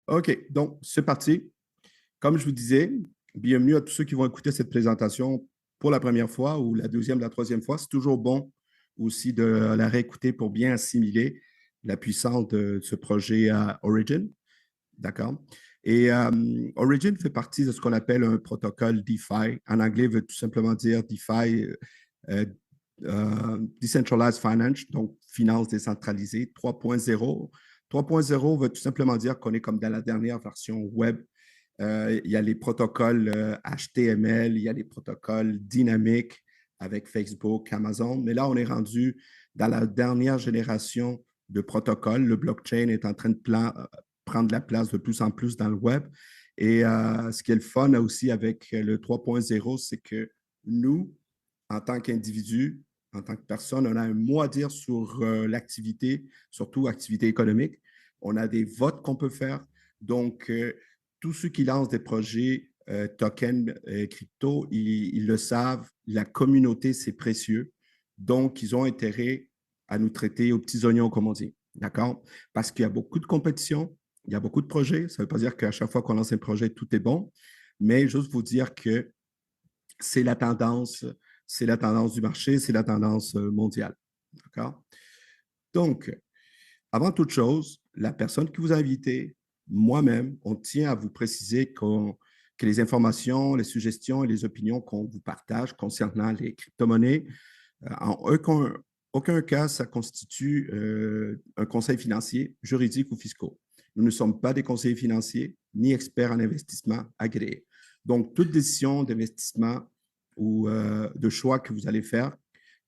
OK, donc c'est parti. Comme je vous disais, bienvenue à tous ceux qui vont écouter cette présentation pour la première fois ou la deuxième, la troisième fois. C'est toujours bon aussi de la réécouter pour bien assimiler la puissance de ce projet Origin. D'accord? Et Origin fait partie de ce qu'on appelle un protocole DeFi. En anglais, veut tout simplement dire DeFi, euh, Decentralized Finance, donc finance décentralisée 3.0. 3.0 veut tout simplement dire qu'on est comme dans la dernière version web. Il y a les protocoles HTML, il y a les protocoles dynamiques avec Facebook, Amazon, mais là, on est rendu dans la dernière génération de protocoles. Le blockchain est en train de prendre la place de plus en plus dans le web. Et ce qui est le fun aussi avec le 3.0, c'est que nous, en tant qu'individu, en tant que personne, on a un mot à dire sur l'activité, surtout activité économique. On a des votes qu'on peut faire. Donc, tous ceux qui lancent des projets tokens crypto, ils le savent, la communauté, c'est précieux. Donc, ils ont intérêt à nous traiter aux petits oignons, comme on dit. D'accord? Parce qu'il y a beaucoup de compétition, il y a beaucoup de projets. Ça ne veut pas dire qu'à chaque fois qu'on lance un projet, tout est bon, mais juste vous dire que c'est la tendance, c'est la tendance du marché, c'est la tendance mondiale. D'accord? Donc, avant toute chose, la personne qui vous a invité, moi-même, on tient à vous préciser que les informations, les suggestions et les opinions qu'on vous partage concernant les crypto-monnaies, en aucun cas, ça constitue un conseil financier, juridique ou fiscaux. Nous ne sommes pas des conseillers financiers ni experts en investissement agréés. Donc, toute décision d'investissement ou de choix que vous allez faire,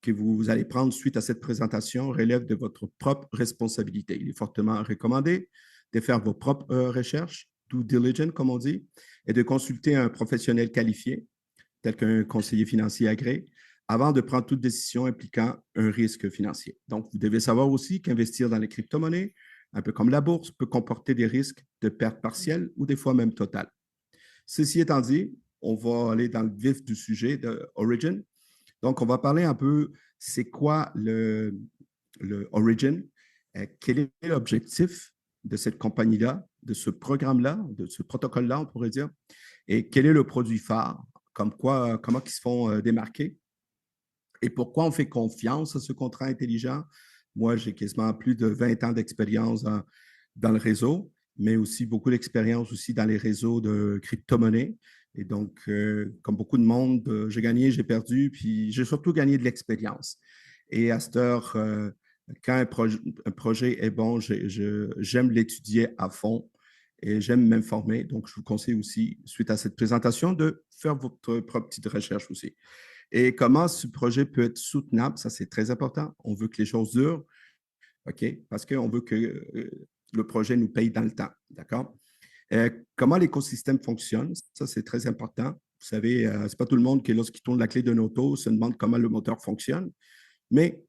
que vous allez prendre suite à cette présentation relève de votre propre responsabilité. Il est fortement recommandé de faire vos propres recherches, due diligence, comme on dit, et de consulter un professionnel qualifié, tel qu'un conseiller financier agréé, avant de prendre toute décision impliquant un risque financier. Donc, vous devez savoir aussi qu'investir dans les crypto-monnaies, un peu comme la bourse, peut comporter des risques de perte partielle ou des fois même totale. Ceci étant dit, on va aller dans le vif du sujet de Origin. Donc, on va parler un peu, c'est quoi le Origin, quel est l'objectif de cette compagnie-là, de ce programme-là, de ce protocole-là, on pourrait dire, et quel est le produit phare, comment ils se font démarquer et pourquoi on fait confiance à ce contrat intelligent. Moi, j'ai quasiment plus de 20 ans d'expérience dans le réseau, mais aussi beaucoup d'expérience aussi dans les réseaux de crypto-monnaies. Et donc, comme beaucoup de monde, j'ai gagné, j'ai perdu, puis j'ai surtout gagné de l'expérience. Et à cette heure, quand un projet est bon, j'aime l'étudier à fond et j'aime m'informer. Donc, je vous conseille aussi, suite à cette présentation, de faire votre propre petite recherche aussi. Et comment ce projet peut être soutenable, ça c'est très important. On veut que les choses durent, OK? Parce qu'on veut que le projet nous paye dans le temps, d'accord? Comment l'écosystème fonctionne, ça c'est très important. Vous savez, ce n'est pas tout le monde qui, lorsqu'il tourne la clé d'un auto, se demande comment le moteur fonctionne. Mais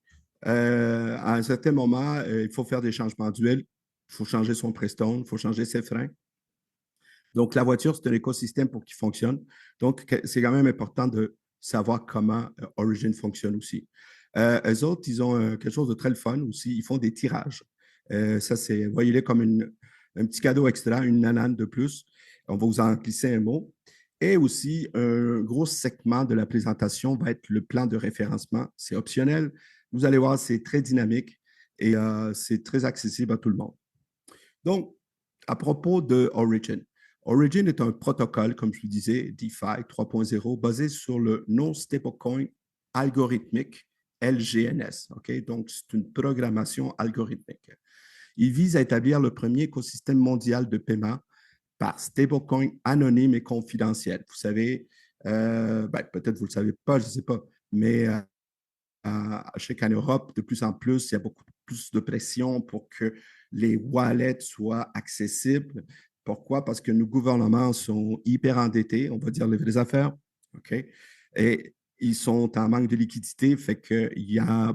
à un certain moment, il faut faire des changements duels. Il faut changer son Prestone, il faut changer ses freins. Donc, la voiture, c'est un écosystème pour qu'il fonctionne. Donc, c'est quand même important de savoir comment Origin fonctionne aussi. Eux autres, ils ont quelque chose de très fun aussi. Ils font des tirages. Ça, c'est, voyez-les comme un petit cadeau extra, une nanane de plus. On va vous en glisser un mot. Et aussi, un gros segment de la présentation va être le plan de référencement. C'est optionnel. Vous allez voir, c'est très dynamique et c'est très accessible à tout le monde. Donc, à propos de Origin. Origin est un protocole, comme je vous disais, DeFi 3.0, basé sur le non-stablecoin algorithmique, LGNS. Okay? Donc, c'est une programmation algorithmique. Il vise à établir le premier écosystème mondial de paiement par stablecoin anonyme et confidentiel. Vous savez, peut-être vous ne le savez pas, je ne sais pas, mais je sais qu'en Europe, de plus en plus, il y a beaucoup plus de pression pour que les wallets soient accessibles. Pourquoi? Parce que nos gouvernements sont hyper endettés, on va dire les vraies affaires. OK? Et ils sont en manque de liquidité, fait qu'il y a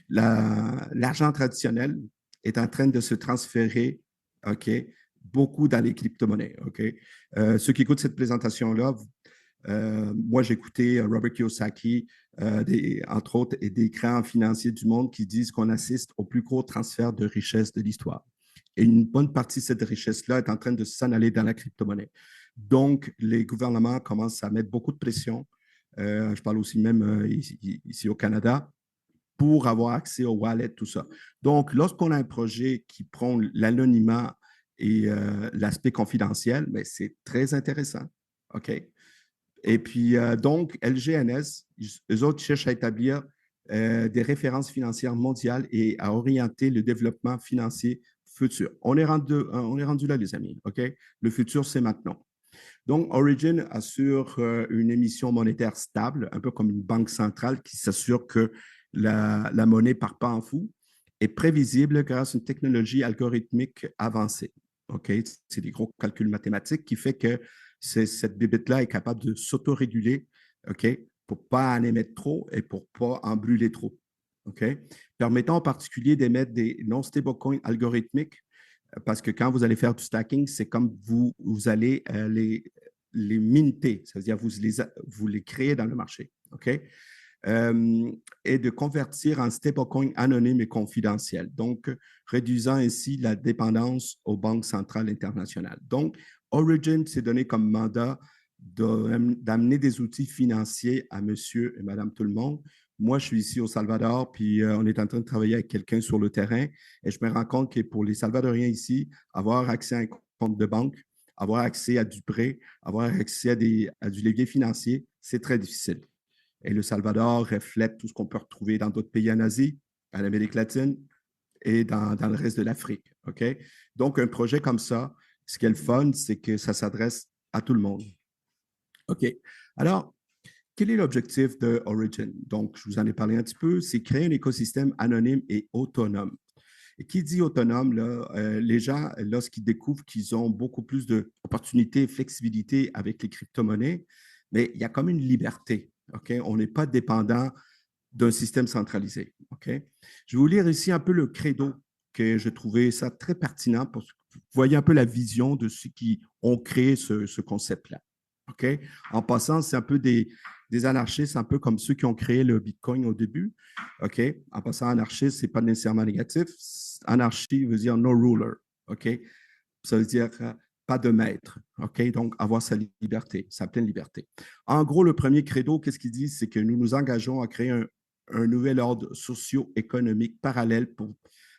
l'argent traditionnel est en train de se transférer, OK, beaucoup dans les crypto-monnaies. OK? Ceux qui écoutent cette présentation-là, moi, j'ai écouté Robert Kiyosaki, entre autres, et des grands financiers du monde qui disent qu'on assiste au plus gros transfert de richesse de l'histoire. Et une bonne partie de cette richesse-là est en train de s'en aller dans la crypto-monnaie. Donc, les gouvernements commencent à mettre beaucoup de pression. Je parle aussi même ici au Canada pour avoir accès au wallet, tout ça. Donc, lorsqu'on a un projet qui prend l'anonymat et l'aspect confidentiel, mais c'est très intéressant. OK? Et puis, donc, LGNS, eux autres cherchent à établir des références financières mondiales et à orienter le développement financier futur. On est rendu là, les amis. OK? Le futur, c'est maintenant. Donc, Origin assure une émission monétaire stable, un peu comme une banque centrale qui s'assure que la monnaie ne part pas en fou et prévisible grâce à une technologie algorithmique avancée. OK? C'est des gros calculs mathématiques qui fait que cette bébête-là est capable de s'autoréguler, OK? Pour ne pas en émettre trop et pour ne pas en brûler trop. OK? Permettant en particulier d'émettre des non-stablecoins algorithmiques parce que quand vous allez faire du stacking, c'est comme vous allez les minter, c'est-à-dire vous les créez dans le marché. OK? Et de convertir en stablecoin anonyme et confidentiel, donc réduisant ainsi la dépendance aux banques centrales internationales. Donc, Origin s'est donné comme mandat d'amener des outils financiers à monsieur et madame tout le monde. Moi, je suis ici au Salvador, puis on est en train de travailler avec quelqu'un sur le terrain et je me rends compte que pour les Salvadoriens ici, avoir accès à un compte de banque, avoir accès à du prêt, avoir accès à du levier financier, c'est très difficile. Et le Salvador reflète tout ce qu'on peut retrouver dans d'autres pays en Asie, en Amérique latine et dans le reste de l'Afrique. OK? Donc, un projet comme ça, ce qui est le fun, c'est que ça s'adresse à tout le monde. OK. Alors, quel est l'objectif de Origin? Donc, je vous en ai parlé un petit peu, c'est créer un écosystème anonyme et autonome. Et qui dit autonome, là, les gens, lorsqu'ils découvrent qu'ils ont beaucoup plus d'opportunités et flexibilité avec les crypto-monnaies, mais il y a comme une liberté. OK? On n'est pas dépendant d'un système centralisé. OK? Je vais vous lire ici un peu le credo que je trouvais ça très pertinent pour que vous voyez un peu la vision de ceux qui ont créé ce concept-là. OK? En passant, c'est un peu des anarchistes, un peu comme ceux qui ont créé le Bitcoin au début. OK? En passant, anarchiste, ce n'est pas nécessairement négatif. Anarchie veut dire no ruler. OK? Ça veut dire pas de maître. OK? Donc, avoir sa liberté, sa pleine liberté. En gros, le premier credo, qu'est-ce qu'il dit? C'est que nous nous engageons à créer un nouvel ordre socio-économique parallèle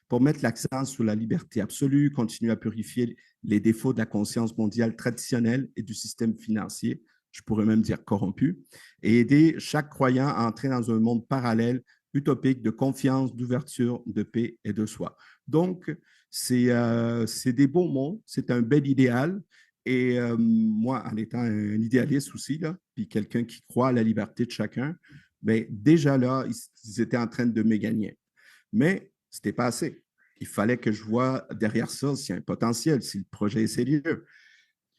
pour mettre l'accent sur la liberté absolue, continuer à purifier les défauts de la conscience mondiale traditionnelle et du système financier, je pourrais même dire corrompu, et aider chaque croyant à entrer dans un monde parallèle, utopique, de confiance, d'ouverture, de paix et de soi. Donc, c'est des beaux mots, c'est un bel idéal. Et moi, en étant un idéaliste aussi, là, puis quelqu'un qui croit à la liberté de chacun, bien, déjà là, ils étaient en train de me gagner. Mais ce n'était pas assez. Il fallait que je vois derrière ça s'il y a un potentiel, si le projet est sérieux.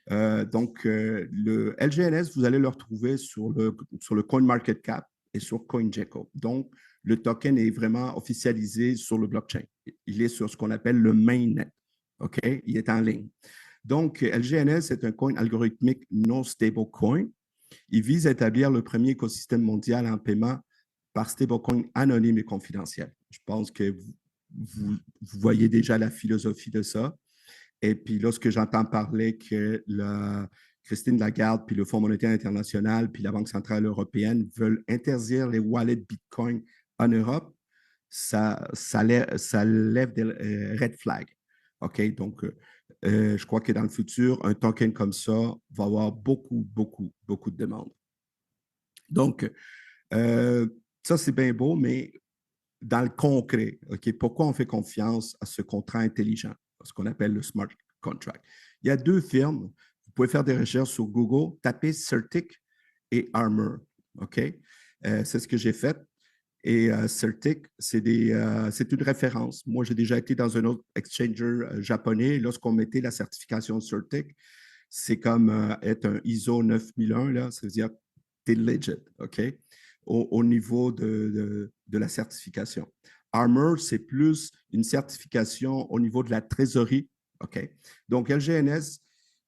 Le LGNS, vous allez le retrouver sur le CoinMarketCap et sur CoinGecko. Donc, le token est vraiment officialisé sur le blockchain. Il est sur ce qu'on appelle le mainnet. OK? Il est en ligne. Donc, LGNS est un coin algorithmique non stable coin. Il vise à établir le premier écosystème mondial en paiement par stablecoin anonyme et confidentiel. Je pense que vous voyez déjà la philosophie de ça. Et puis, lorsque j'entends parler que Christine Lagarde, puis le Fonds monétaire international, puis la Banque centrale européenne veulent interdire les wallets Bitcoin en Europe, ça lève des red flags. OK? Donc, je crois que dans le futur, un token comme ça va avoir beaucoup de demandes. Donc, euh, ça, c'est bien beau, mais dans le concret, OK, pourquoi on fait confiance à ce contrat intelligent, ce qu'on appelle le smart contract? Il y a deux firmes. Vous pouvez faire des recherches sur Google, taper Certic et Armor. OK? C'est ce que j'ai fait. Et Certic, c'est une référence. Moi, j'ai déjà été dans un autre exchanger japonais. Lorsqu'on mettait la certification Certic, c'est comme être un ISO 9001, là, ça veut dire tu es legit, OK? Au niveau de la certification. Armor, c'est plus une certification au niveau de la trésorerie, OK? Donc, LGNS,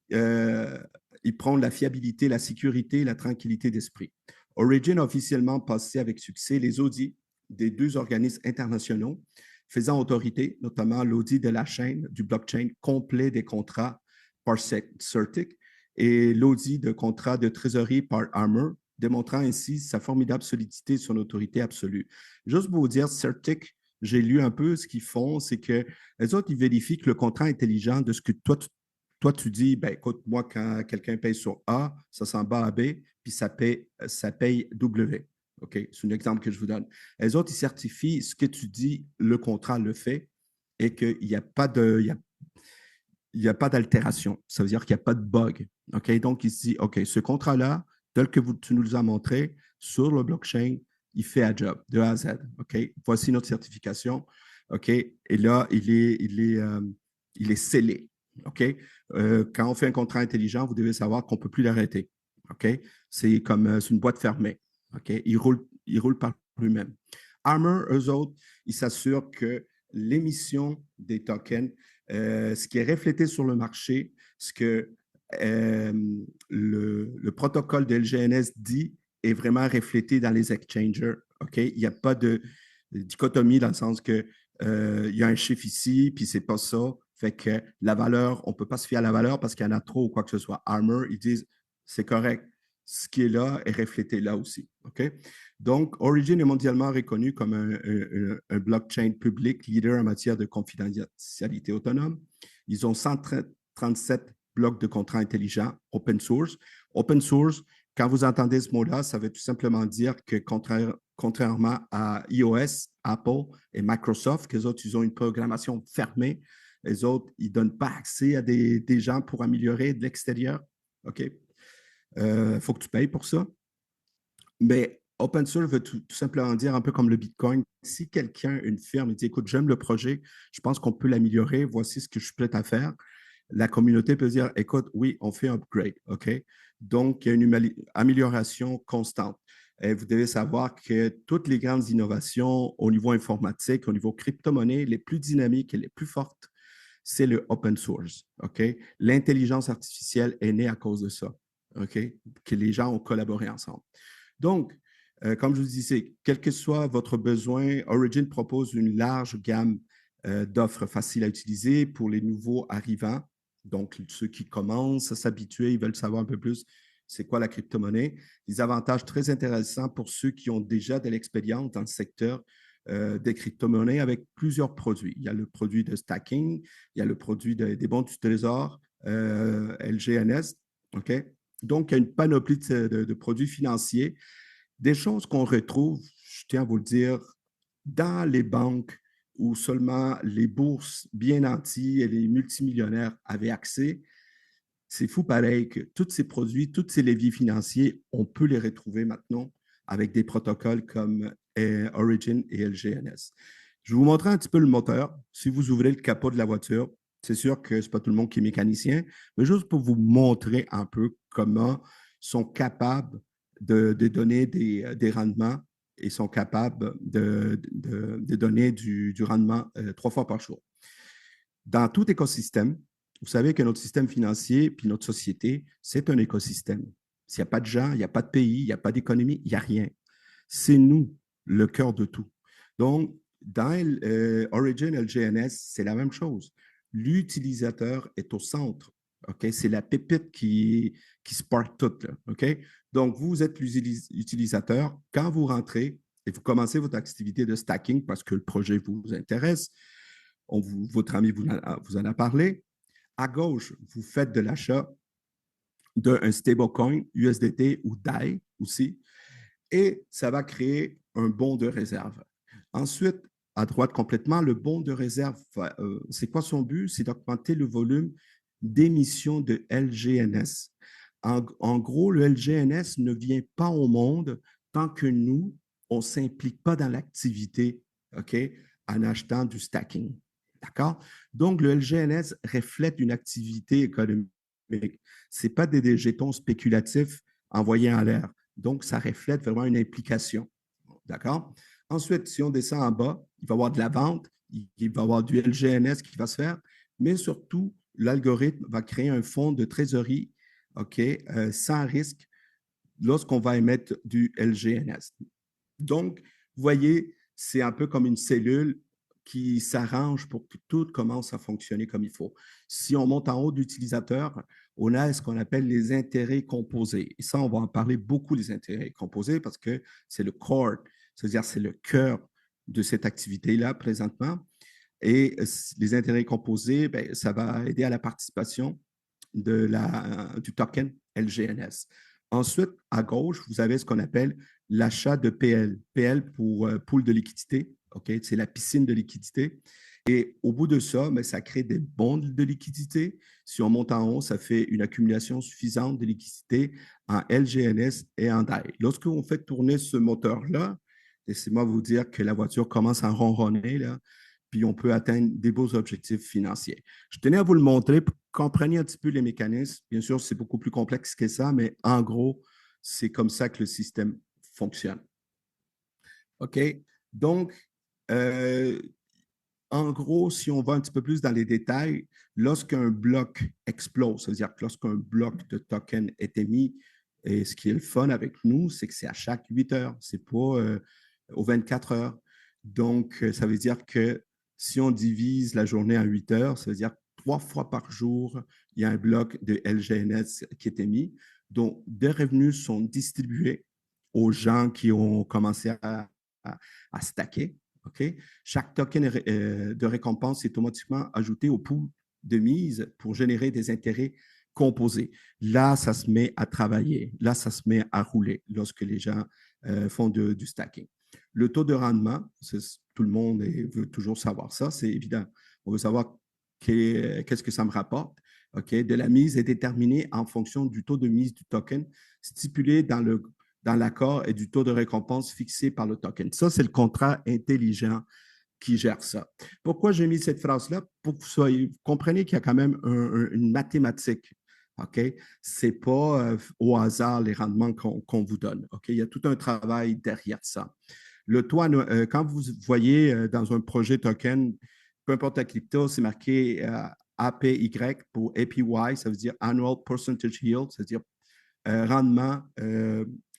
il prend la fiabilité, la sécurité, la tranquillité d'esprit. Origin a officiellement passé avec succès les audits des deux organismes internationaux faisant autorité, notamment l'audit de la chaîne du blockchain complet des contrats par CertiK et l'audit de contrats de trésorerie par Armor, démontrant ainsi sa formidable solidité et son autorité absolue. Juste pour vous dire, CertiK, j'ai lu un peu ce qu'ils font, c'est que les autres, ils vérifient que le contrat est intelligent de ce que toi tu dis, ben écoute, moi, quand quelqu'un paye sur A, ça s'en va à B, puis ça paye W. OK? C'est un exemple que je vous donne. Les autres, ils certifient ce que tu dis, le contrat le fait, et qu'il n'y a pas de, il y a pas d'altération. Ça veut dire qu'il n'y a pas de bug. OK? Donc, il se dit, OK, ce contrat-là, tel que tu nous as montré sur le blockchain, il fait un job de A à Z. OK? Voici notre certification. OK? Et là, il est scellé. OK? Quand on fait un contrat intelligent, vous devez savoir qu'on ne peut plus l'arrêter. OK? C'est comme c'est une boîte fermée. OK? Il roule par lui-même. Armor, eux autres, ils s'assurent que l'émission des tokens, ce qui est reflété sur le marché, ce que le protocole de LGNS dit est vraiment reflété dans les exchangers. OK? Il n'y a pas de dichotomie dans le sens que il y a un chiffre ici, puis c'est pas ça. Fait que la valeur, on ne peut pas se fier à la valeur parce qu'il y en a trop ou quoi que ce soit. Armor, ils disent c'est correct. Ce qui est là est reflété là aussi. OK? Donc, Origin est mondialement reconnu comme un blockchain public leader en matière de confidentialité autonome. Ils ont 137 blocs de contrats intelligents open source. Open source, quand vous entendez ce mot-là, ça veut tout simplement dire que contrairement à iOS, Apple et Microsoft, les autres, ils ont une programmation fermée. Les autres, ils ne donnent pas accès à des gens pour améliorer de l'extérieur. OK? Faut que tu payes pour ça. Mais open source veut tout simplement dire un peu comme le Bitcoin. Si quelqu'un, une firme, dit écoute, j'aime le projet, je pense qu'on peut l'améliorer, voici ce que je suis prêt à faire. La communauté peut dire écoute, oui, on fait un upgrade. OK? Donc, il y a une amélioration constante. Et vous devez savoir que toutes les grandes innovations au niveau informatique, au niveau crypto-monnaie, les plus dynamiques et les plus fortes, c'est le open source. OK? L'intelligence artificielle est née à cause de ça. OK? Que les gens ont collaboré ensemble. Donc, comme je vous disais, quel que soit votre besoin, Origin propose une large gamme d'offres faciles à utiliser pour les nouveaux arrivants. Donc, ceux qui commencent à s'habituer, ils veulent savoir un peu plus c'est quoi la crypto-monnaie. Des avantages très intéressants pour ceux qui ont déjà de l'expérience dans le secteur des crypto-monnaies avec plusieurs produits. Il y a le produit de stacking, il y a le produit des bons du trésor, LGNS. OK? Donc, il y a une panoplie de produits financiers, des choses qu'on retrouve, je tiens à vous le dire, dans les banques où seulement les bourses bien nantis et les multimillionnaires avaient accès. C'est fou pareil que tous ces produits, tous ces leviers financiers, on peut les retrouver maintenant avec des protocoles comme Origin et LGNS. Je vais vous montrer un petit peu le moteur. Si vous ouvrez le capot de la voiture, c'est sûr que ce n'est pas tout le monde qui est mécanicien, mais juste pour vous montrer un peu comment sont capables de donner des rendements et sont capables de donner du rendement 3 fois par jour. Dans tout écosystème, vous savez que notre système financier puis notre société, c'est un écosystème. S'il n'y a pas de gens, il n'y a pas de pays, il n'y a pas d'économie, il n'y a rien. C'est nous, le cœur de tout. Donc, dans Origin LGNS, c'est la même chose. L'utilisateur est au centre. Okay? C'est la pépite qui spark tout. Là, okay? Donc, vous êtes l'utilisateur. Quand vous rentrez et vous commencez votre activité de stacking parce que le projet vous intéresse, votre ami vous en a parlé. À gauche, vous faites de l'achat d'un stablecoin, USDT ou DAI aussi, et ça va créer un bon de réserve. Ensuite, à droite complètement, le bon de réserve, c'est quoi son but? C'est d'augmenter le volume d'émissions de LGNS. En gros, le LGNS ne vient pas au monde tant que nous, on ne s'implique pas dans l'activité, OK, en achetant du stacking. D'accord? Donc, le LGNS reflète une activité économique. Ce n'est pas des jetons spéculatifs envoyés en l'air. Donc, ça reflète vraiment une implication. D'accord? Ensuite, si on descend en bas, il va y avoir de la vente, il va y avoir du LGNS qui va se faire, mais surtout, l'algorithme va créer un fonds de trésorerie, OK, sans risque lorsqu'on va émettre du LGNS. Donc, vous voyez, c'est un peu comme une cellule qui s'arrange pour que tout commence à fonctionner comme il faut. Si on monte en haut de l'utilisateur, on a ce qu'on appelle les intérêts composés. Et ça, on va en parler beaucoup, les intérêts composés, parce que c'est le core, c'est-à-dire c'est le cœur de cette activité-là présentement. Et les intérêts composés, ben, ça va aider à la participation du token LGNS. Ensuite, à gauche, vous avez ce qu'on appelle l'achat de PL. PL pour pool de liquidité. Okay? C'est la piscine de liquidité. Et au bout de ça, mais ça crée des bons de liquidité. Si on monte en haut, ça fait une accumulation suffisante de liquidité en LGNS et en DAI. Lorsque on fait tourner ce moteur-là, laissez-moi vous dire que la voiture commence à ronronner, là, puis on peut atteindre des beaux objectifs financiers. Je tenais à vous le montrer pour que vous compreniez un petit peu les mécanismes. Bien sûr, c'est beaucoup plus complexe que ça, mais en gros, c'est comme ça que le système fonctionne. OK? Donc, euh, en gros, si on va un petit peu plus dans les détails, lorsqu'un bloc explose, c'est-à-dire que lorsqu'un bloc de token est émis, et ce qui est le fun avec nous, c'est que c'est à chaque 8 heures, c'est pas aux 24 heures. Donc, ça veut dire que si on divise la journée en 8 heures, ça veut dire 3 fois par jour, il y a un bloc de LGNS qui est émis, dont des revenus sont distribués aux gens qui ont commencé à stacker. Okay? Chaque token de récompense est automatiquement ajouté au pool de mise pour générer des intérêts composés. Là, ça se met à travailler. Là, ça se met à rouler lorsque les gens font du stacking. Le taux de rendement, tout le monde veut toujours savoir ça, c'est évident. On veut savoir qu'est-ce que ça me rapporte. Okay? De la mise est déterminée en fonction du taux de mise du token stipulé dans l'accord et du taux de récompense fixé par le token. Ça, c'est le contrat intelligent qui gère ça. Pourquoi j'ai mis cette phrase-là? Pour que vous compreniez qu'il y a quand même une mathématique. OK? Ce n'est pas au hasard les rendements qu'on vous donne. OK? Il y a tout un travail derrière ça. Le taux, quand vous voyez dans un projet token, peu importe la crypto, c'est marqué APY pour APY, ça veut dire Annual Percentage Yield, c'est-à-dire rendement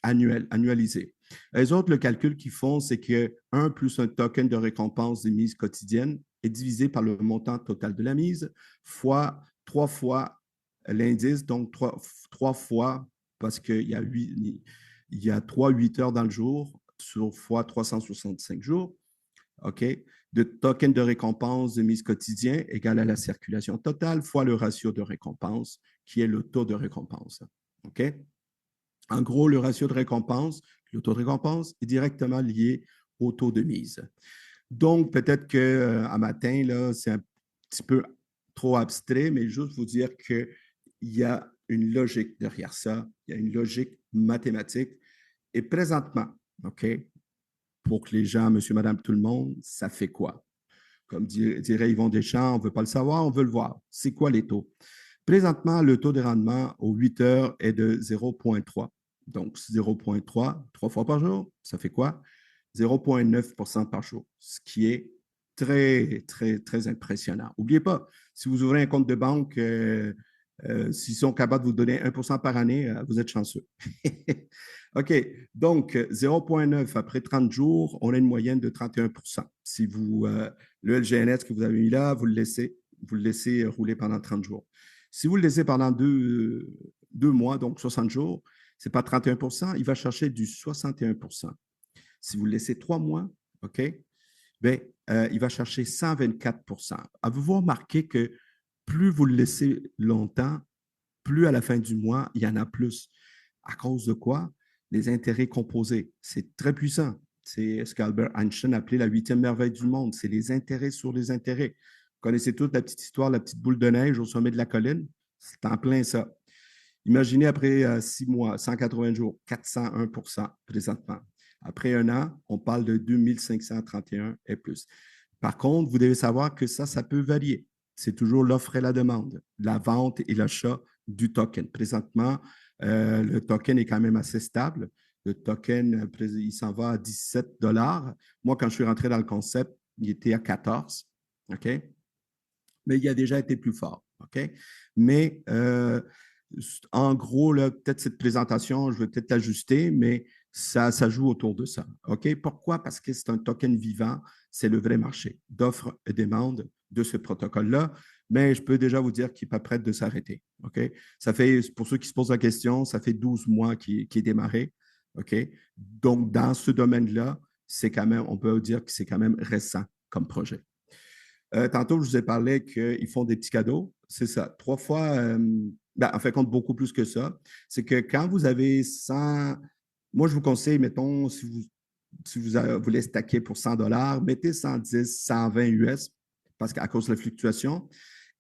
annualisé. Les autres, le calcul qu'ils font, c'est que 1 plus un token de récompense des mises quotidiennes est divisé par le montant total de la mise, fois 3 fois l'indice, donc 3 fois, parce qu'il y a 3 8 heures dans le jour, sur fois 365 jours, OK, de token de récompense de mise quotidien égale à la circulation totale fois le ratio de récompense, qui est le taux de récompense. OK? En gros, le ratio de récompense, le taux de récompense est directement lié au taux de mise. Donc, peut-être qu'à matin, là, c'est un petit peu trop abstrait, mais juste vous dire qu'il y a une logique derrière ça, il y a une logique mathématique. Et présentement, OK, pour que les gens, monsieur, madame, tout le monde, ça fait quoi? Comme dirait Yvon Deschamps, on ne veut pas le savoir, on veut le voir. C'est quoi les taux? Présentement, le taux de rendement aux 8 heures est de 0,3. Donc, 0,3, 3 fois par jour, ça fait quoi? 0,9 par jour, ce qui est très, très, très impressionnant. N'oubliez pas, si vous ouvrez un compte de banque, s'ils sont capables de vous donner 1 par année, vous êtes chanceux. OK, donc 0,9 après 30 jours, on a une moyenne de 31. Si le LGNS que vous avez mis là, vous le laissez rouler pendant 30 jours. Si vous le laissez pendant 2 mois, donc 60 jours, ce n'est pas 31 il va chercher du 61. Si vous le laissez 3 mois, OK, bien, il va chercher 124 Avez-vous remarqué que plus vous le laissez longtemps, plus à la fin du mois, il y en a plus. À cause de quoi? Les intérêts composés. C'est très puissant. C'est ce qu'Albert Einstein appelait la 8e merveille du monde. C'est les intérêts sur les intérêts. Vous connaissez toute la petite histoire, la petite boule de neige au sommet de la colline? C'est en plein ça. Imaginez après 6 mois, 180 jours, 401 présentement. Après un an, on parle de 2531 et plus. Par contre, vous devez savoir que ça peut varier. C'est toujours l'offre et la demande, la vente et l'achat du token. Présentement, le token est quand même assez stable. Le token, il s'en va à 17 $. Moi, quand je suis rentré dans le concept, il était à 14. OK? Mais il a déjà été plus fort. OK? Mais en gros, peut-être cette présentation, je vais peut-être l'ajuster, mais Ça joue autour de ça. OK? Pourquoi? Parce que c'est un token vivant, c'est le vrai marché d'offres et demande de ce protocole-là. Mais je peux déjà vous dire qu'il n'est pas prêt de s'arrêter. OK? Ça fait, pour ceux qui se posent la question, ça fait 12 mois qu'il est démarré. OK? Donc, dans ce domaine-là, c'est quand même, on peut dire que c'est quand même récent comme projet. Tantôt, je vous ai parlé qu'ils font des petits cadeaux. C'est ça. 3 fois, ben, en fait, compte beaucoup plus que ça. C'est que quand vous avez 100, moi, je vous conseille, mettons, si vous voulez stacker pour 100 $, mettez 110, 120 US parce qu'à cause de la fluctuation.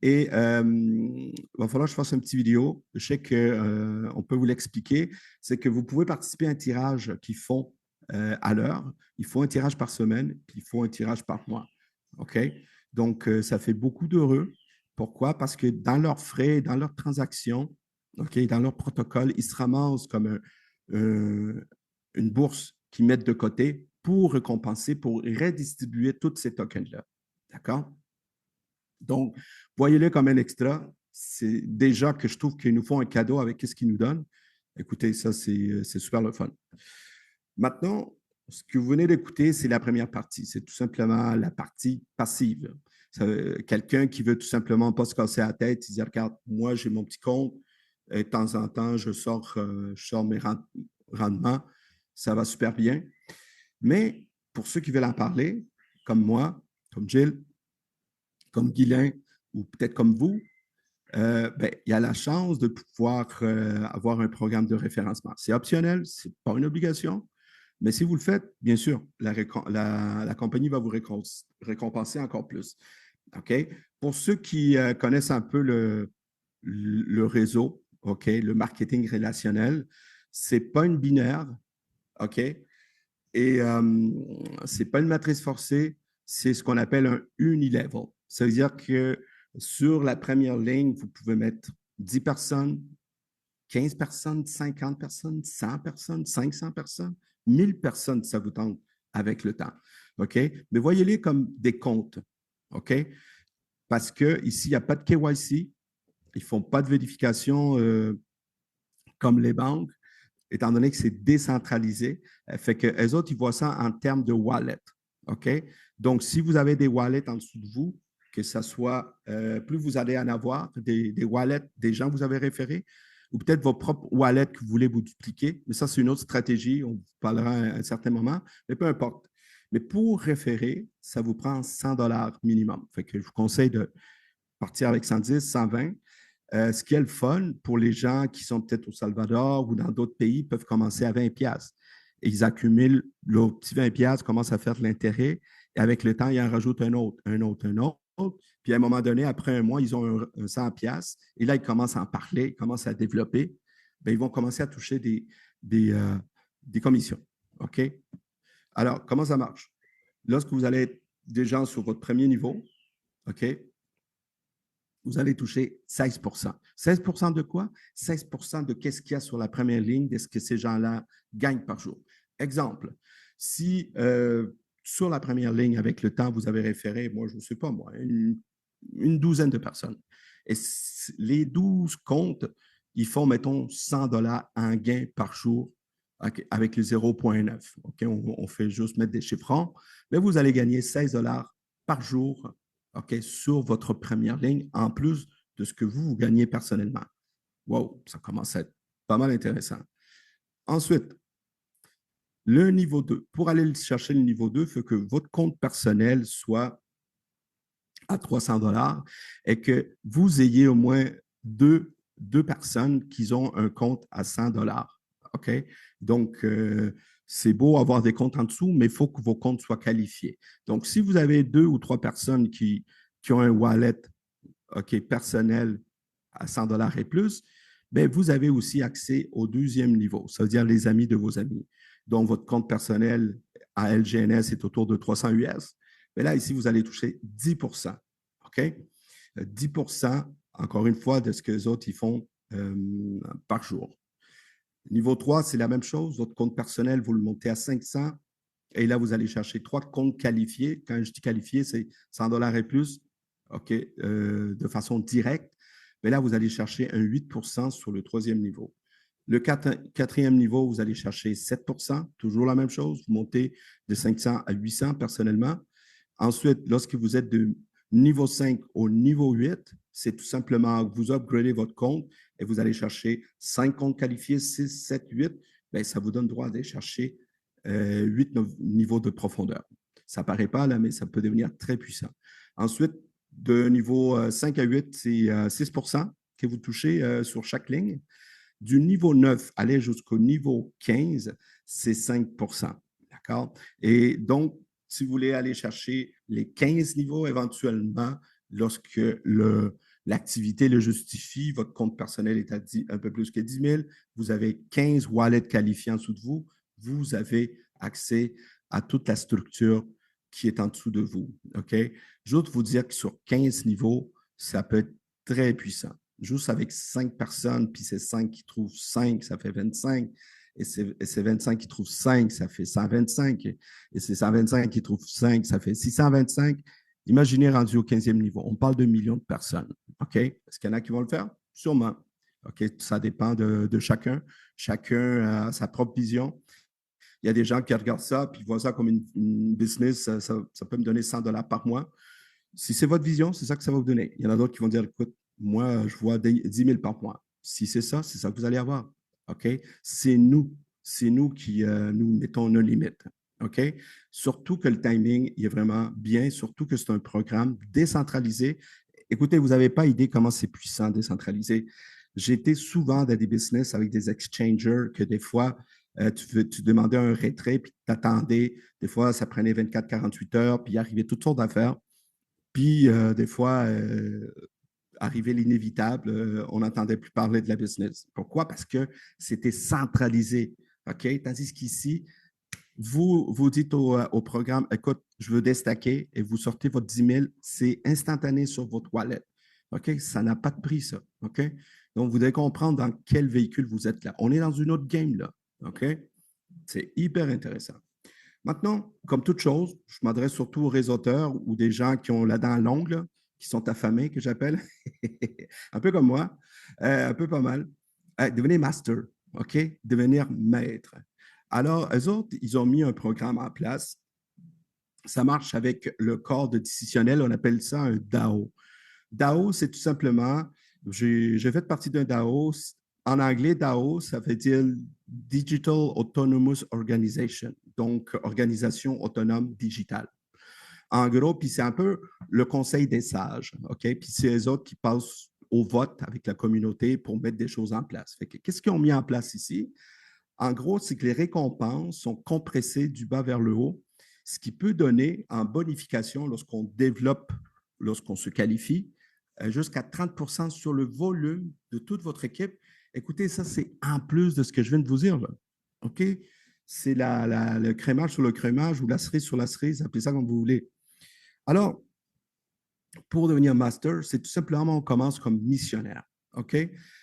Et il va falloir que je fasse une petite vidéo. Je sais qu'on peut vous l'expliquer. C'est que vous pouvez participer à un tirage qu'ils font à l'heure. Il faut un tirage par semaine, puis il faut un tirage par mois. OK? Donc, ça fait beaucoup d'heureux. Pourquoi? Parce que dans leurs frais, dans leurs transactions, OK, dans leur protocole, ils se ramassent comme une bourse qu'ils mettent de côté pour récompenser, pour redistribuer tous ces tokens-là. D'accord? Donc, voyez-le comme un extra. C'est déjà que je trouve qu'ils nous font un cadeau avec ce qu'ils nous donnent. Écoutez, ça, c'est super le fun. Maintenant, ce que vous venez d'écouter, c'est la première partie. C'est tout simplement la partie passive. Quelqu'un qui veut tout simplement pas se casser la tête, il dit, regarde, moi, j'ai mon petit compte. Et de temps en temps, je sors mes rendements. Ça va super bien. Mais pour ceux qui veulent en parler, comme moi, comme Jill, comme Guylain ou peut-être comme vous, ben, il y a la chance de pouvoir avoir un programme de référencement. C'est optionnel, ce n'est pas une obligation, mais si vous le faites, bien sûr, la compagnie va vous récompenser encore plus. OK? Pour ceux qui connaissent un peu le réseau, OK, le marketing relationnel, ce n'est pas une binaire, OK? Et ce n'est pas une matrice forcée, c'est ce qu'on appelle un unilevel. Ça veut dire que sur la première ligne, vous pouvez mettre 10 personnes, 15 personnes, 50 personnes, 100 personnes, 500 personnes, 1000 personnes, ça vous tente avec le temps. OK? Mais voyez-les comme des comptes. OK? Parce qu'ici, il n'y a pas de KYC. Ils ne font pas de vérification comme les banques, étant donné que c'est décentralisé. Fait que les autres, ils voient ça en termes de wallet. OK? Donc, si vous avez des wallets en dessous de vous, que ce soit, plus vous allez en avoir, des wallets des gens que vous avez référés, ou peut-être vos propres wallets que vous voulez vous dupliquer. Mais ça, c'est une autre stratégie. On vous parlera à un certain moment. Mais peu importe. Mais pour référer, ça vous prend 100 $ minimum. Fait que je vous conseille de partir avec 110, 120. Ce qui est le fun pour les gens qui sont peut-être au Salvador ou dans d'autres pays, peuvent commencer à 20 pièces. Ils accumulent le petit 20 pièces, commencent à faire de l'intérêt. Et avec le temps, ils en rajoutent un autre, un autre, un autre. Puis à un moment donné, après un mois, ils ont un 100 pièces. Et là, ils commencent à en parler, ils commencent à développer. Bien, ils vont commencer à toucher des commissions. OK? Alors, comment ça marche? Lorsque vous allez être déjà sur votre premier niveau, OK? Vous allez toucher 16 16 de quoi? 16 de qu'est-ce qu'il y a sur la première ligne de ce que ces gens-là gagnent par jour. Exemple, si sur la première ligne, avec le temps, vous avez référé, moi, je ne sais pas, moi, une douzaine de personnes. Et les 12 comptes, ils font, mettons, 100 $ en gain par jour avec le 0,9. OK? On fait juste mettre des chiffres ronds, mais vous allez gagner 16 $ par jour, OK, sur votre première ligne, en plus de ce que vous gagnez personnellement. Wow, ça commence à être pas mal intéressant. Ensuite, le niveau 2. Pour aller chercher le niveau 2, il faut que votre compte personnel soit à 300 $ et que vous ayez au moins deux personnes qui ont un compte à 100 $. OK? Donc, c'est beau avoir des comptes en dessous, mais il faut que vos comptes soient qualifiés. Donc, si vous avez 2 ou 3 personnes qui ont un wallet, OK, personnel à 100 $ et plus, bien, vous avez aussi accès au deuxième niveau, ça veut dire les amis de vos amis. Donc, votre compte personnel à LGNS est autour de 300 US. Mais là, ici, vous allez toucher 10 OK? 10 encore une fois, de ce que les autres ils font par jour. Niveau 3, c'est la même chose. Votre compte personnel, vous le montez à 500. Et là, vous allez chercher 3 comptes qualifiés. Quand je dis qualifié, c'est 100 $ et plus, OK, de façon directe. Mais là, vous allez chercher un 8 sur le troisième niveau. Le quatrième niveau, vous allez chercher 7 toujours la même chose. Vous montez de 500 à 800 personnellement. Ensuite, lorsque vous êtes de niveau 5 au niveau 8, c'est tout simplement que vous upgradez votre compte et vous allez chercher 5 comptes qualifiés, 6, 7, 8. Bien, ça vous donne droit d'aller chercher 8 niveaux de profondeur. Ça ne paraît pas là, mais ça peut devenir très puissant. Ensuite, de niveau 5 à 8, c'est 6 que vous touchez sur chaque ligne. Du niveau 9 aller jusqu'au niveau 15, c'est 5 d'accord? Et donc, si vous voulez aller chercher les 15 niveaux éventuellement, lorsque l'activité le justifie, votre compte personnel est à un peu plus que 10 000, vous avez 15 wallets qualifiés en dessous de vous, vous avez accès à toute la structure qui est en dessous de vous. OK? J'ose vous dire que sur 15 niveaux, ça peut être très puissant. Juste avec 5 personnes, puis c'est 5 qui trouvent 5, ça fait 25. Et c'est 25 qui trouvent 5, ça fait 125. Et c'est 125 qui trouvent 5, ça fait 625. Imaginez rendu au 15e niveau. On parle de millions de personnes. OK? Est-ce qu'il y en a qui vont le faire? Sûrement. OK? Ça dépend de chacun. Chacun a sa propre vision. Il y a des gens qui regardent ça puis voient ça comme une business. Ça peut me donner 100 $ par mois. Si c'est votre vision, c'est ça que ça va vous donner. Il y en a d'autres qui vont dire, écoute, moi, je vois 10 000 par mois. Si c'est ça que vous allez avoir. OK? C'est nous qui nous mettons nos limites. OK? Surtout que le timing il est vraiment bien, surtout que c'est un programme décentralisé. Écoutez, vous n'avez pas idée comment c'est puissant décentralisé. J'ai été souvent dans des business avec des exchangers que des fois, tu demandais un retrait, puis tu t'attendais. Des fois, ça prenait 24-48 heures, puis il arrivait toutes sortes d'affaires. Puis, des fois, arrivait l'inévitable, on n'entendait plus parler de la business. Pourquoi? Parce que c'était centralisé. OK? Tandis qu'ici, vous dites au programme, écoute, je veux déstacker et vous sortez votre 10 000, c'est instantané sur votre wallet. OK? Ça n'a pas de prix, ça. OK? Donc, vous devez comprendre dans quel véhicule vous êtes là. On est dans une autre game, là. OK? C'est hyper intéressant. Maintenant, comme toute chose, je m'adresse surtout aux réseauteurs ou des gens qui ont la dent longue, là, qui sont affamés, que j'appelle, un peu comme moi, un peu pas mal. Devenez master, OK? Devenir maître. Alors, eux autres, ils ont mis un programme en place. Ça marche avec le corps de décisionnel, on appelle ça un DAO. DAO, c'est tout simplement, j'ai fait partie d'un DAO. En anglais, DAO, ça veut dire Digital Autonomous Organization, donc organisation autonome digitale. En gros, puis c'est un peu le conseil des sages, OK? Puis c'est les autres qui passent au vote avec la communauté pour mettre des choses en place. Qu'est-ce qu'ils ont mis en place ici? En gros, c'est que les récompenses sont compressées du bas vers le haut, ce qui peut donner en bonification lorsqu'on développe, lorsqu'on se qualifie, jusqu'à 30 sur le volume de toute votre équipe. Écoutez, ça, c'est en plus de ce que je viens de vous dire. Là. OK? C'est le crémage sur le crémage ou la cerise sur la cerise, appelez ça comme vous voulez. Alors, pour devenir master, c'est tout simplement, on commence comme missionnaire. OK?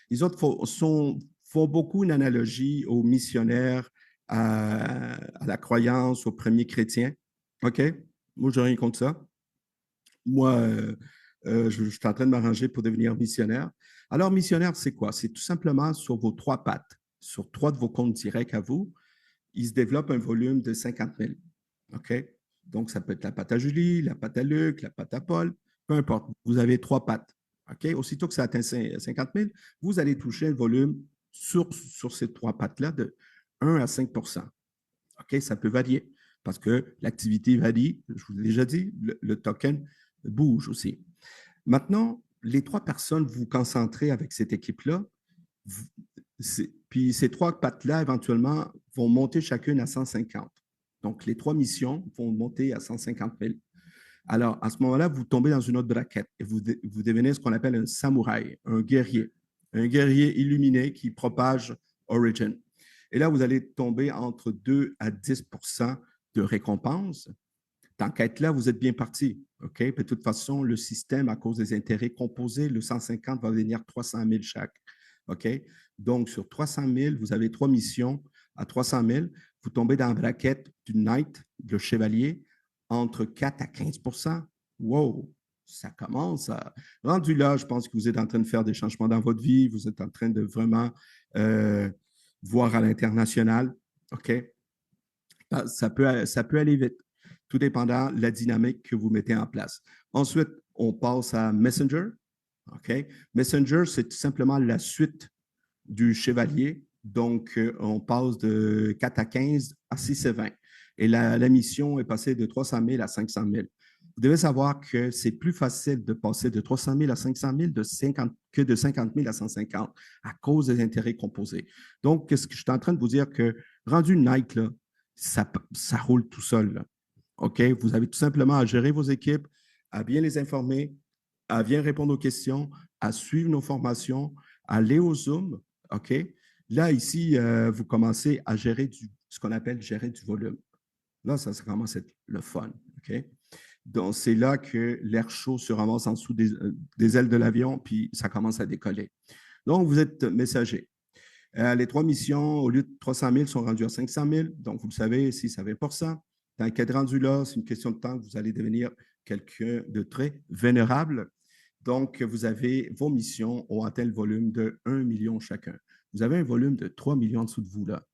Les autres font beaucoup une analogie aux missionnaires, à la croyance, aux premiers chrétiens. OK? Moi, je n'ai rien contre ça. Moi, je suis en train de m'arranger pour devenir missionnaire. Alors, missionnaire, c'est quoi? C'est tout simplement sur vos 3 pattes, sur 3 de vos comptes directs à vous, il se développe un volume de 50 000. OK? Donc, ça peut être la patte à Julie, la patte à Luc, la patte à Paul, peu importe. Vous avez 3 pattes. OK? Aussitôt que ça atteint 50 000, vous allez toucher un volume sur ces 3 pattes-là de 1 à 5 OK? Ça peut varier parce que l'activité varie. Je vous l'ai déjà dit, le token bouge aussi. Maintenant, les 3 personnes, vous vous concentrez avec cette équipe-là. Puis ces 3 pattes-là, éventuellement, vont monter chacune à 150. Donc, les 3 missions vont monter à 150 000. Alors, à ce moment-là, vous tombez dans une autre braquette et vous devenez ce qu'on appelle un samouraï, un guerrier illuminé qui propage Origin. Et là, vous allez tomber entre 2 à 10 de récompense. Tant qu'à être là, vous êtes bien parti. OK? Puis de toute façon, le système, à cause des intérêts composés, le 150 va devenir 300 000 chaque. OK? Donc, sur 300 000, vous avez 3 missions à 300 000. Vous tombez dans la braquette du Knight, le chevalier, entre 4 à 15 Wow! Ça commence à... Rendu là, je pense que vous êtes en train de faire des changements dans votre vie. Vous êtes en train de vraiment voire à l'international. OK? Ça peut aller vite, tout dépendant de la dynamique que vous mettez en place. Ensuite, on passe à Messenger. OK? Messenger, c'est tout simplement la suite du chevalier. Donc, on passe de 4 à 15 à 6 à 20. Et la mission est passée de 300 000 à 500 000. Vous devez savoir que c'est plus facile de passer de 300 000 à 500 000 que de 50 000 à 150 à cause des intérêts composés. Donc, ce que je suis en train de vous dire que rendu Nike, là, ça roule tout seul. Là. OK? Vous avez tout simplement à gérer vos équipes, à bien les informer, à bien répondre aux questions, à suivre nos formations, à aller au Zoom. OK? Là, ici, vous commencez à gérer ce qu'on appelle gérer du volume. Là, ça commence à être le fun. OK? Donc, c'est là que l'air chaud se ramasse en dessous des ailes de l'avion, puis ça commence à décoller. Donc, vous êtes messager. Les 3 missions, au lieu de 300 000, sont rendues à 500 000. Donc, vous le savez, si ça 20 tant qu'être rendu là, c'est une question de temps que vous allez devenir quelqu'un de très vénérable. Donc, vous avez vos missions ont atteint le volume de 1 million chacun. Vous avez un volume de 3 millions en dessous de vous là.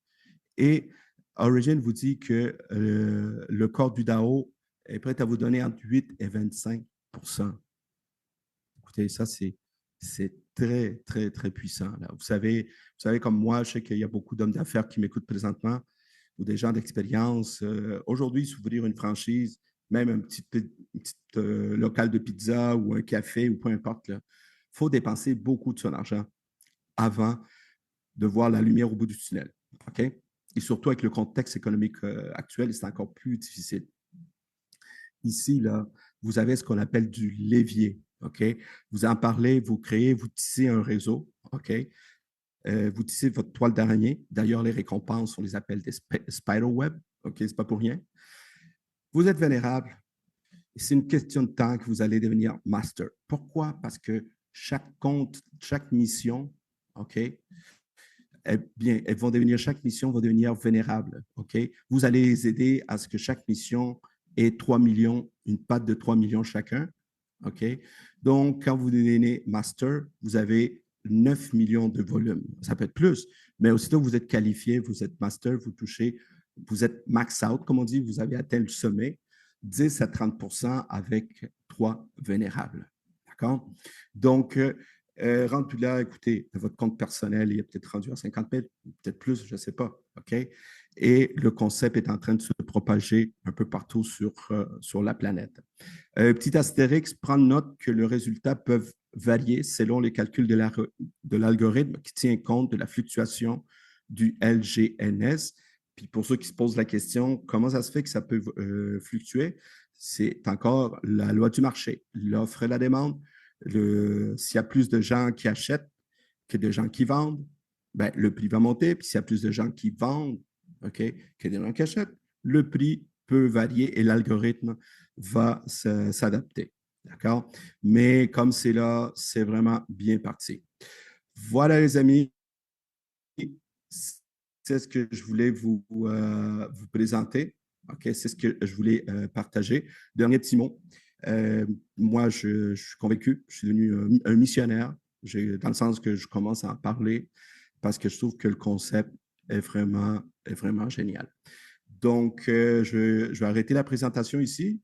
Et Origin vous dit que le corps du DAO est prêt à vous donner entre 8 et 25 Écoutez, ça, c'est très, très, très puissant. Là. Vous savez, comme moi, je sais qu'il y a beaucoup d'hommes d'affaires qui m'écoutent présentement ou des gens d'expérience. Aujourd'hui, si vous voulez une franchise, même un petit local de pizza ou un café ou peu importe, il faut dépenser beaucoup de son argent avant de voir la lumière au bout du tunnel. OK? Et surtout avec le contexte économique actuel, c'est encore plus difficile. Ici, là, vous avez ce qu'on appelle du levier. OK? Vous en parlez, vous créez, vous tissez un réseau. OK? Vous tissez votre toile d'araignée. D'ailleurs, les récompenses, on les appelle des spider web. OK? C'est pas pour rien. Vous être vénérable. C'est une question de temps que vous allez devenir master. Pourquoi? Parce que chaque compte, chaque mission, OK? Eh bien, chaque mission va devenir vénérable. OK? Vous allez les aider à ce que chaque mission ait 3 millions, une patte de 3 millions chacun. OK? Donc, quand vous devenez master, vous avez 9 millions de volume. Ça peut être plus, mais aussitôt que vous êtes qualifié, vous êtes master, vous êtes max out, comme on dit, vous avez atteint le sommet, 10 à 30 avec 3 vénérables. D'accord? Donc, rendu là, écoutez, votre compte personnel, il est peut-être rendu à 50 000, peut-être plus, je ne sais pas. OK? Et le concept est en train de se propager un peu partout sur la planète. Petit astérix, prendre note que les résultats peuvent varier selon les calculs de l'algorithme qui tient compte de la fluctuation du LGNS. Puis pour ceux qui se posent la question, comment ça se fait que ça peut fluctuer? C'est encore la loi du marché, l'offre et la demande. S'il y a plus de gens qui achètent que de gens qui vendent, ben, le prix va monter. Puis s'il y a plus de gens qui vendent que de gens qui achètent, le prix peut varier et l'algorithme va s'adapter. D'accord? Mais comme c'est là, c'est vraiment bien parti. Voilà, les amis. C'est ce que je voulais vous présenter. OK? C'est ce que je voulais partager. Dernier petit mot. Moi, je suis convaincu. Je suis devenu un missionnaire, dans le sens que je commence à en parler parce que je trouve que le concept est vraiment génial. Donc, je vais arrêter la présentation ici.